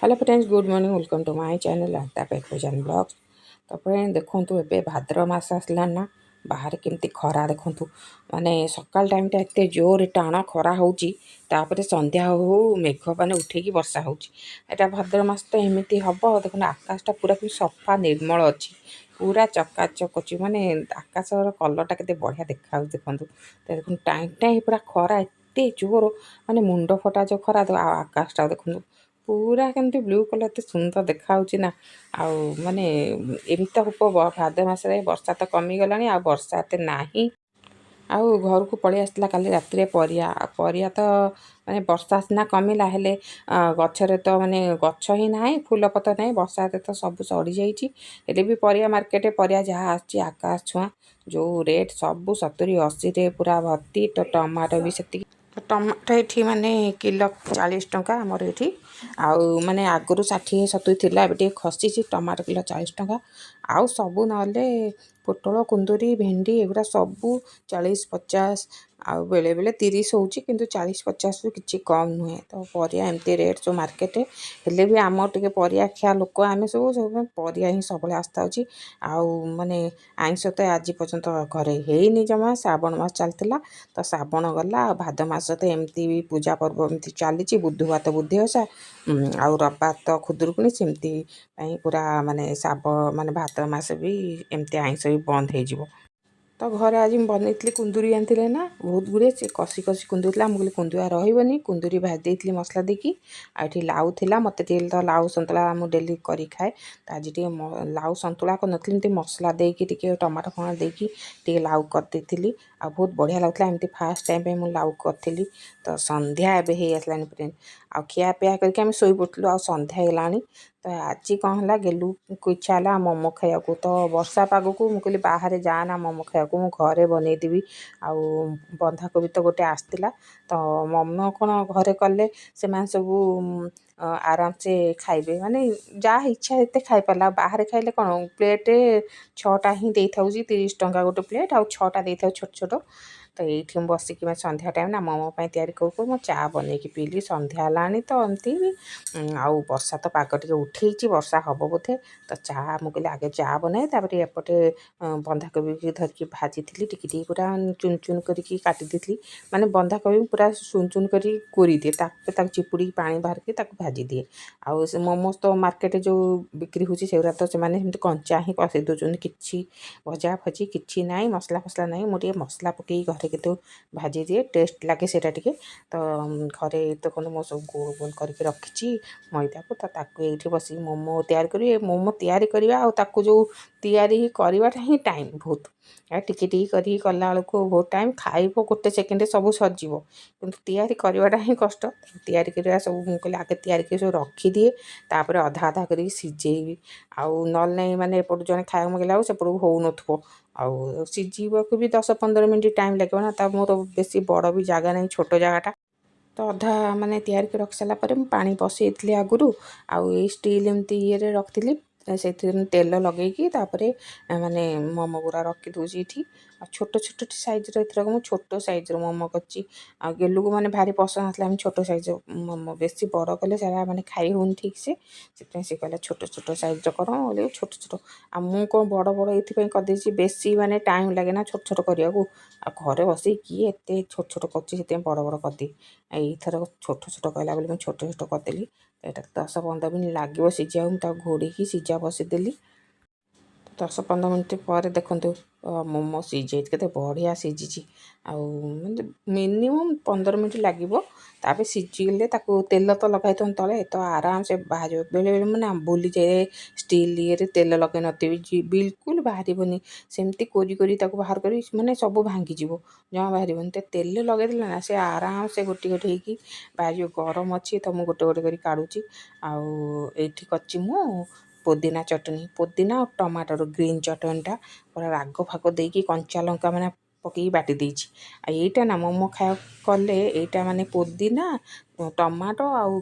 Hello friends, good morning. Welcome to my channel अंता पेकोजन blogs. तो फ्रेंड देखंतु एबे भाद्र मास आसला ना, बाहर केमती खरा देखंतु माने सकाल टाइमटा एते जोर टाण खरा होउची, तापरे संध्या हो मेघ पाने उठेकी वर्षा होउची। एटा भाद्र मास तो एमिति हबो। देखुन आकाशटा पूरा सफा निर्मल अछि, पूरा चकाचक अछि। माने आकाशर कलरटा केते बढ़िया देखा देखंतु। देखुन टाइम टाइम पूरा खरा एते जोर, माने मुंड फटा जो खरा। तो आकाशटा देखंतु पूरा केमती ब्लू कलर, एते सुंदर देखा ना। आउ माने एमती तो हम भाद्र मासरे वर्षा तो कमी गलानी, आ वर्षा एते नाही। आउ घर को पळेई आसला काली रात्रे परिया तो माने वर्षा सिना कमिला हेले गछरे तो माने गछ ही नाही, फूल पत्र नाही। वर्षा तो सब सड़ी जाइछि। एले भी परिया मार्केट परिया जहाँ आछि आकाश छुआ जो रेट सब 70-80 रे पूरा भर्ती। तो टमाटो भी सेति, टमाटो एठी माने किलो 40 टंका आमर एठी। आउ माने आगुरु 60-70 थिला, एबे टिके खसीछि। टमाटो किलो 40 टंका। आउ सबु नले पोटल कुंदुरी भेंडी एगुरा सबु 40-50, आउ बेले बेले 30 होउछि, किंतु 40-50 रु किछि कम नुहे। तो परिया एमती रेट जो मार्केट हेले भी आम टिके परिया खिया लोक आमे सब परिया ही सबले आस्ता होछि। आउ माने आइंष तो आज पर्यंत घरे हेइनि जमा। श्रावण मास चलतिला, तो श्रावण गला, भाद्र मास तो एमती पूजा पर्व एमती चलीछि। बुधवार तो बुद्धि ओषा, आउ रविवार तो खुदुरुकुणी, सेमती पूरा माने माने भाद्र मास भी एमती आइंष भी बंद हो जिवो। तो घरे आज बनई कुंदुरी आनी ना बहुत गुड़े, से कषि कषि कुंदुरी था। मुझे कुंदुआ रही कुंदुरी भाजी देती मसला देकी। आठी लाउ थिला, मते तो लाउ संतुला मु डेली करी खाए। तो आज टे लाउ संतुला कर मसला देकी टिके टमाटो फण देकी टिके लाउ कर देती। आ बहुत बढ़िया लगता एमती फास्ट टाइम पे मु लाउ करी। तो संध्या एबे हे आसलानी फ्रेंड, आ खिया पिया करके आम शोई पड़लु। आ संध्या होलानी। तो आज कौन है गेलु को इच्छा है मोमो खाया को। तो वर्षा पाग को मुझे बाहर जाना मोमो खाया को, घरे बनईदेवी। आउ बंधाकोबी तो गोटे आसला। तो मोमो कौन घरे कले से सबू आराम से खाइबे, माने जहाँ इच्छा एते खाई पारा। बाहर खाइले कौन प्लेट 6टा ही दे था, 30 टंका गोटे प्लेट, आउ 6टा दे था छोट छोट। तो ये बसिक संध्या टाइम ना मोमो तैयारी करूँ मो चा बनईकी पीली। संध्या लानी तो एमती आउ वर्षा तो पाग टे उठे, वर्षा हम बोधे। तो चा मुझे आगे चा बनाए, तापर एपटे बंधाकोबी की धरिकी भाजी थी टिके पूरा चुन चुन करी काटी दी। माने बंधाकोबी पूरा चुन चुन करी कोरी दिए, ताक चिपुड़ी पानी बाहर के भाजी दिए। आउ से मोमोज तो मार्केट जो बिक्री होची सेगुरा तो से कंचा ही कषि दौरान, कि भजा भजी कि ना, मसला फसला ना। मुझे मसला पकई घरे के भाजी दिए, टेस्ट लगे सेटा टिके। तो घरे तो कहते मो सब गोल गोल करके रखी मैदा को। तो ताकू ये बस मोमो तैयार करी। मोमो तैयारी करवा आ ताकू जो तैयारी करवाटा ही टाइम बहुत। टिके टिके करी कला बेलू बहुत टाइम, खाइब गोटे सेकेंड सब सरजिव, किंतु तैयारी करवाटा ही कष्ट। तैयारी करवा सब मुझे आगे तैयारी कर सब रखिदिए, तापर अधा अधा कर सिझेबी। आउ नल नहीं माने एपटू जड़े खाया मगला सेपटू हो नथो। आउ सिझीबा भी 10-15 मिनट टाइम लगे ना। मोर बेसी बड़ भी जगह नहीं, छोट जगहटा। तो अधा माने तैयारी कर रख सारा पर पानी बसई आगुरी। आउ स्टील एमती ये रखी से तेल लगेगी, तापर माने मोमो गुरा रखी दूसरी ये। छोट छोट साइज मुझे छोट साइज मोमो कर। गेलू को मैंने भारी पसंद आसला छोट साइज मोमो। बेसी बड़ कले सारा मैंने खाई होनी ठीक से कहला छोट छोट साइज कर, छोट छोट। आ मु कौन बड़ बड़ ये करदे बेसी माने टाइम लगे ना छोट छोट करने को। आ घरे बस किए एत छोट छोट कर बड़ बड़ करदी। यथर छोट छोट कहला बोली मुझे छोट छोट करदेली। यहाँ 10-15 मिनट लगे सिझा, मुझे घोड़ी सिझा बसईदेली। 10-15 मिनट पर देखो मोमो सीझे के बढ़िया सीझी। आउ मिनिमम 15 मिनट लगे। तापर सीझीगले तेल तो लगे तले, तो आराम से बाहर बेले बेले मैंने भूली जाए स्टील ये तेल लगे नी, बिल्कुल बाहर सेमती कोरी कोरी बाहर कर माने सब भांगीज जमा बाहर। तो तेल लगे ना से आराम से गोटी गोटी होगी बाहर। गरम अच्छी तो मुझे गोटे गोटे कर काढ़ुची। आउ ये करची मु पुदीना चटनी, पुदीना और टमाटर ग्रीन चटनीटा पूरा राग फाग देकी कंचा लंका मैंने पकई बाटी देछि। यहीटा ना मोमो खाया कले यहीटा माने पुदीना टमाटो आउ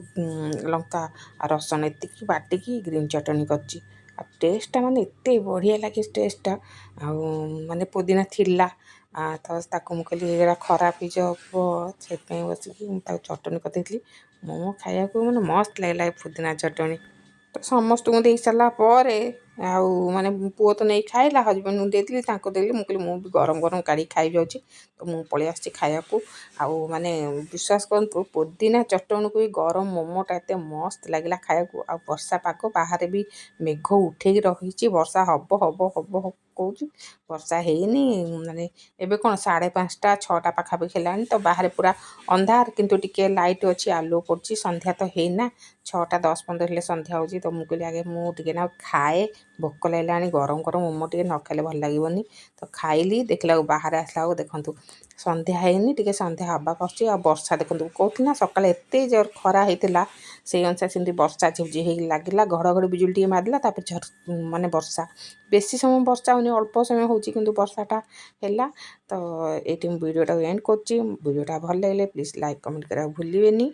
लंका रसन एतिकी बाटिकी ग्रीन चटनी करची। आ टेस्टा माने एते बढ़िया लगे टेस्टा। आउ माने पुदीना थिला तो ताकू मुझे खराब हो से बसिकी चटनी करदेली। ମୋମୋ ଖାଇବାକୁ ମାନେ ମସ୍ତ ଲାଗିଲା ପୁଦିନା ଚଟଣି। ତ ସମସ୍ତଙ୍କୁ ଦେଇ ସାରିଲା ପରେ ଆଉ ମାନେ ପୁଅ ତ ନେଇ ଖାଇଲା, ହଜବେଣ୍ଡଙ୍କୁ ଦେଇଥିଲି, ତାଙ୍କୁ ଦେଲି। ମୁଁ କହିଲି ମୁଁ ବି ଗରମ ଗରମ କାଢ଼ିକି ଖାଇଯାଉଛି। ତ ମୁଁ ପଳେଇ ଆସିଛି ଖାଇବାକୁ। ଆଉ ମାନେ ବିଶ୍ୱାସ କରନ୍ତୁ ପୁଦିନା ଚଟଣିକୁ ବି ଗରମ ମୋମୋଟା ଏତେ ମସ୍ତ ଲାଗିଲା ଖାଇବାକୁ। ଆଉ ବର୍ଷା ପାଗ, ବାହାରେ ବି ମେଘ ଉଠେଇକି ରହିଛି, ବର୍ଷା ହବ ହବ ହବ ହବ କହୁଛି, ବର୍ଷା ହେଇନି। ମାନେ ଏବେ କ'ଣ 5:30 6ଟା ପାଖାପାଖି ହେଲାଣି, ତ ବାହାରେ ପୁରା ଅନ୍ଧାର, କିନ୍ତୁ ଟିକେ ଲାଇଟ୍ ଅଛି, ଆଲୁଅ ପଡ଼ୁଛି। ସନ୍ଧ୍ୟା ତ ହେଇନା, 6ଟା 10-15 ହେଲେ ସନ୍ଧ୍ୟା ହେଉଛି। ତ ମୁଁ କହିଲି ଆଗେ ମୁଁ ଟିକେ ନା ଖାଏ, ଭୋକ ଲାଗିଲାଣି, ଗରମ ଗରମ ମୋମୋ ଟିକେ ନ ଖାଇଲେ ଭଲ ଲାଗିବନି। ତ ଖାଇଲି। ଦେଖିଲାକୁ ବାହାରେ ଆସିଲା ବେଳକୁ ଦେଖନ୍ତୁ ସନ୍ଧ୍ୟା ହେଇନି, ଟିକେ ସନ୍ଧ୍ୟା ହେବାକୁ ଆସୁଛି। ଆଉ ବର୍ଷା ଦେଖନ୍ତୁ, କହୁଥିଲି ନା ସକାଳେ ଏତେ ଜୋର ଖରା ହେଇଥିଲା, ସେଇ ଅନୁସାରେ ସେମିତି ବର୍ଷା ଝିପଝିପି ହେଇକି ଲାଗିଲା। ଘଡ଼ଘଡ଼ି ବିଜୁଳି ଟିକେ ମାରିଲା, ତାପରେ ମାନେ ବର୍ଷା, ବେଶୀ ସମୟ ବର୍ଷା ହେଉନି, ଅଳ୍ପ ସମୟ ହେଉଛି, କିନ୍ତୁ ବର୍ଷାଟା ହେଲା। ତ ଏଇଠି ମୁଁ ଭିଡ଼ିଓଟାକୁ ଏଣ୍ଡ କରୁଛି। ଭିଡ଼ିଓଟା ଭଲ ଲାଗିଲେ ପ୍ଲିଜ୍ ଲାଇକ୍ କମେଣ୍ଟ କରିବାକୁ ଭୁଲିବେନି।